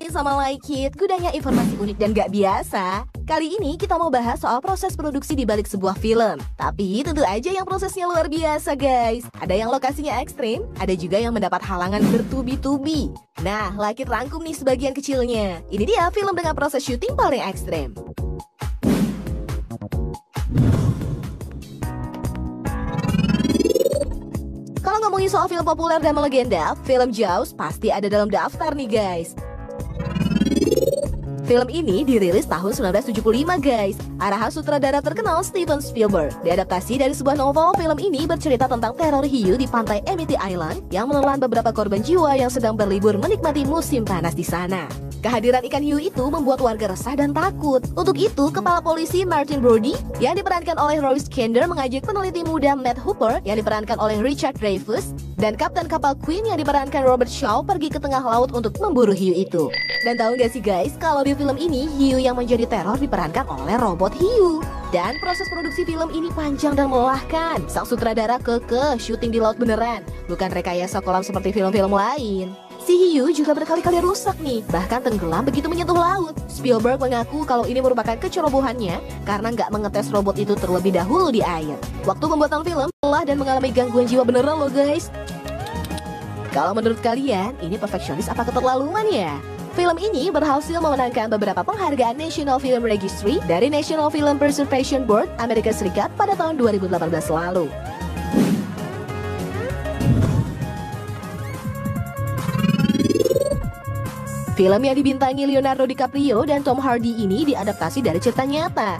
Sama Like It, gudangnya informasi unik dan gak biasa. Kali ini kita mau bahas soal proses produksi di balik sebuah film. Tapi tentu aja yang prosesnya luar biasa guys. Ada yang lokasinya ekstrim, ada juga yang mendapat halangan bertubi-tubi. Nah, Like It rangkum nih sebagian kecilnya. Ini dia film dengan proses syuting paling ekstrim. Kalau ngomongin soal film populer dan melegenda, film Jaws pasti ada dalam daftar nih guys. Film ini dirilis tahun 1975 guys. Arahan sutradara terkenal Steven Spielberg. Diadaptasi dari sebuah novel, film ini bercerita tentang teror hiu di pantai Amity Island yang menelan beberapa korban jiwa yang sedang berlibur menikmati musim panas di sana. Kehadiran ikan hiu itu membuat warga resah dan takut. Untuk itu, kepala polisi Martin Brody yang diperankan oleh Roy Skander mengajak peneliti muda Matt Hooper yang diperankan oleh Richard Dreyfuss dan kapten kapal Queen yang diperankan Robert Shaw pergi ke tengah laut untuk memburu hiu itu. Dan tahu gak sih guys, kalau di film ini hiu yang menjadi teror diperankan oleh robot hiu. Dan proses produksi film ini panjang dan melelahkan. Sang sutradara kekeh syuting di laut beneran, bukan rekayasa kolam seperti film-film lain. Si hiu juga berkali-kali rusak nih, bahkan tenggelam begitu menyentuh laut. Spielberg mengaku kalau ini merupakan kecerobohannya karena nggak mengetes robot itu terlebih dahulu di air. Waktu pembuatan film, lelah dan mengalami gangguan jiwa beneran loh guys. Kalau menurut kalian, ini perfeksionis apa keterlaluan ya? Film ini berhasil memenangkan beberapa penghargaan National Film Registry dari National Film Preservation Board Amerika Serikat pada tahun 2018 lalu. Film yang dibintangi Leonardo DiCaprio dan Tom Hardy ini diadaptasi dari cerita nyata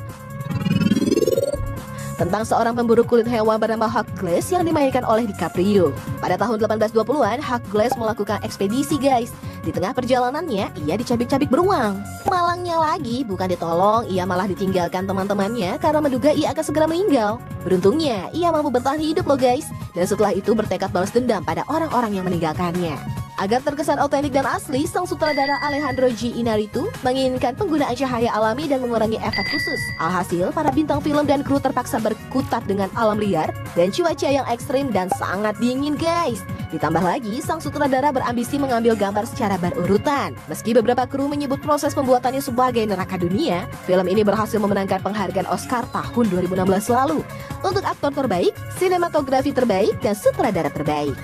tentang seorang pemburu kulit hewan bernama Hugh Glass yang dimainkan oleh DiCaprio. Pada tahun 1820-an, Hugh Glass melakukan ekspedisi guys. Di tengah perjalanannya, ia dicabik-cabik beruang. Malangnya lagi, bukan ditolong, ia malah ditinggalkan teman-temannya karena menduga ia akan segera meninggal. Beruntungnya, ia mampu bertahan hidup loh guys. Dan setelah itu bertekad balas dendam pada orang-orang yang meninggalkannya. Agar terkesan otentik dan asli, sang sutradara Alejandro G. Iñárritu menginginkan penggunaan cahaya alami dan mengurangi efek khusus. Alhasil, para bintang film dan kru terpaksa berkutat dengan alam liar dan cuaca yang ekstrim dan sangat dingin guys. Ditambah lagi, sang sutradara berambisi mengambil gambar secara berurutan. Meski beberapa kru menyebut proses pembuatannya sebagai neraka dunia, film ini berhasil memenangkan penghargaan Oscar tahun 2016 lalu untuk aktor terbaik, sinematografi terbaik, dan sutradara terbaik.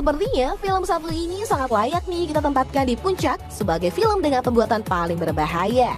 Sepertinya film satu ini sangat layak nih kita tempatkan di puncak sebagai film dengan pembuatan paling berbahaya.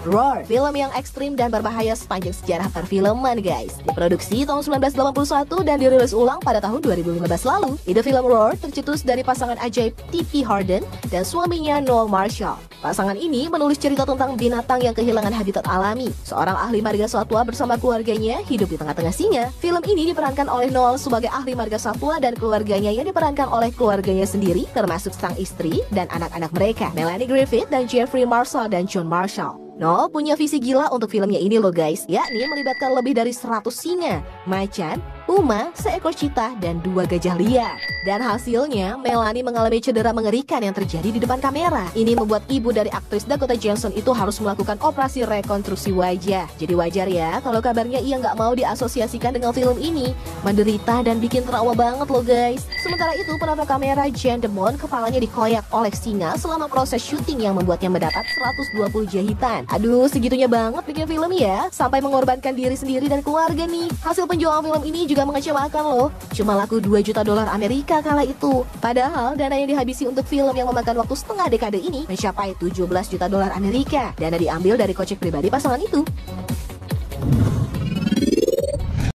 Roar, film yang ekstrim dan berbahaya sepanjang sejarah perfilman guys. Diproduksi tahun 1981 dan dirilis ulang pada tahun 2015 lalu. Ide film Roar tercetus dari pasangan ajaib T.P. Harden dan suaminya Noel Marshall. Pasangan ini menulis cerita tentang binatang yang kehilangan habitat alami. Seorang ahli marga satwa bersama keluarganya hidup di tengah-tengah singa. Film ini diperankan oleh Noel sebagai ahli marga satwa dan keluarganya yang diperankan oleh keluarganya sendiri, termasuk sang istri dan anak-anak mereka, Melanie Griffith dan Jeffrey Marshall dan John Marshall. Noel punya visi gila untuk filmnya ini loh guys, yakni melibatkan lebih dari 100 singa, macan, puma, seekor cheetah, dan 2 gajah liar. Dan hasilnya, Melanie mengalami cedera mengerikan yang terjadi di depan kamera. Ini membuat ibu dari aktris Dakota Johnson itu harus melakukan operasi rekonstruksi wajah. Jadi wajar ya kalau kabarnya ia nggak mau diasosiasikan dengan film ini. Menderita dan bikin trauma banget loh guys. Sementara itu, penata kamera Jen Demon kepalanya dikoyak oleh singa selama proses syuting yang membuatnya mendapat 120 jahitan. Aduh, segitunya banget bikin film ya, sampai mengorbankan diri sendiri dan keluarga nih. Hasil penjualan film ini juga mengecewakan loh. Cuma laku $2 juta Amerika kala itu. Padahal dana yang dihabisi untuk film yang memakan waktu setengah dekade ini mencapai $17 juta Amerika. Dana diambil dari kocek pribadi pasangan itu.